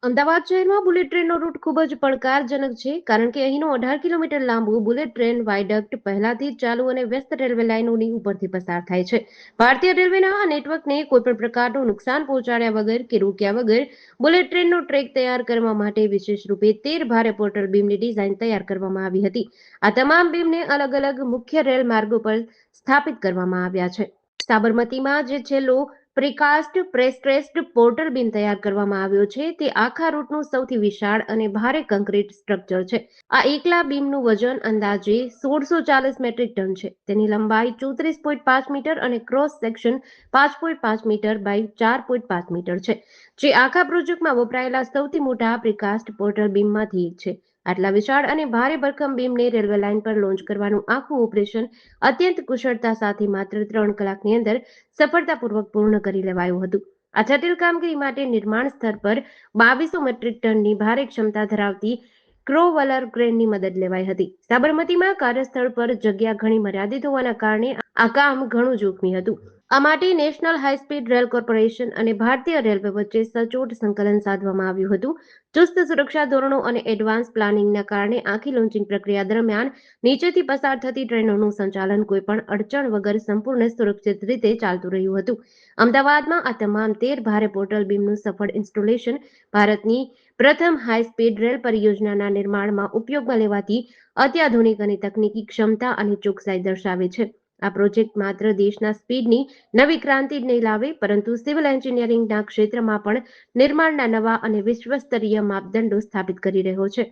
અમદાવાદ શહેરમાં bullet ટ્રેનનો route ખૂબ જ પડકારજનક છે કારણ કે અહીંનો 18 કિલોમીટર લાંબુ બુલેટ ટ્રેન વાયડક્ટ પહેલાથી જ ચાલુ અને વ્યસ્ત રેલવે લાઇનોની ઉપરથી પસાર થાય છે. ભારતીય રેલવેના આ નેટવર્કને કોઈપણ પ્રકારનું નુકસાન પહોંચાડ્યા વગર કે રોક્યા વગર બુલેટ ટ્રેનનો ટ્રેક તૈયાર કરવા માટે વિશેષ રૂપે 13 ભારે પોર્ટલ બીમની ડિઝાઇન તૈયાર કરવામાં આવી હતી. આ તમામ બીમને અલગ અલગ મુખ્ય રેલ માર્ગો પર સ્થાપિત કરવામાં આવ્યા છે. સાબરમતીમાં જે છેલ્લો પ્રીકાસ્ટ પ્રેસ્ટ્રેસ્ડ પોર્ટલ બીમ તૈયાર કરવામાં આવ્યો છે તે આખા રૂટનું સૌથી વિશાળ અને ભારે કોન્ક્રીટ સ્ટ્રક્ચર છે. આ એકલા બીમનું વજન અંદાજે 1640 મેટ્રિક ટન છે. તેની લંબાઈ 34.5 મીટર અને cross section 5.5 metre by 4.5 metre છે, જે આખા પ્રોજેક્ટમાં વપરાયેલા સૌથી મોટા પ્રીકાસ્ટ પોર્ટલ બીમમાંથી એક છે. આટલા વિશાળ અને ભારે ભરખમ બીમને રેલવે લાઇન પર લોન્ચ કરવાનું આખું ઓપરેશન અત્યંત કુશળતા સાથે માત્ર 3 કલાકની અંદર સફળતાપૂર્વક પૂર્ણ કરી લેવાયું હતું. આ જટિલ કામગીરી માટે નિર્માણ સ્તર પર 2200 મેટ્રિક ટનની ભારે ક્ષમતા ધરાવતી ક્રોવલર ક્રેનની મદદ લેવાઈ હતી. સાબરમતીમાં કાર્યસ્થળ પર જગ્યા ઘણી મર્યાદિત હોવાના કારણે આ કામ ઘણું જોખમી હતું. આ માટે national high speed rail corporation અને ભારતીય રેલવે વચ્ચે સચોટ સંકલન સાધવામાં આવ્યું હતું. ચુસ્ત સુરક્ષા ધોરણો અને એડવાન્સ પ્લાનિંગના કારણે આખી લોન્ચિંગ પ્રક્રિયા દરમિયાન નીચેથી પસાર થતી ટ્રેનોનું સંચાલન કોઈપણ અડચણ વગર સંપૂર્ણ સુરક્ષિત રીતે ચાલતું રહ્યું હતું. અમદાવાદમાં આ તમામ 13 ભારે પોર્ટલ બીમનું સફળ ઇન્સ્ટોલેશન ભારતની પ્રથમ હાઈ સ્પીડ રેલ પરિયોજનાના નિર્માણમાં ઉપયોગમાં લેવાતી અત્યાધુનિક અને તકનીકી ક્ષમતા અને ચોકસાઈ દર્શાવે છે. આ પ્રોજેક્ટ માત્ર દેશના સ્પીડની નવી ક્રાંતિ જ નહીં લાવે, પરંતુ સિવિલ એન્જિનિયરિંગના ક્ષેત્રમાં પણ નિર્માણના નવા અને વિશ્વસ્તરીય માપદંડો સ્થાપિત કરી રહ્યો છે.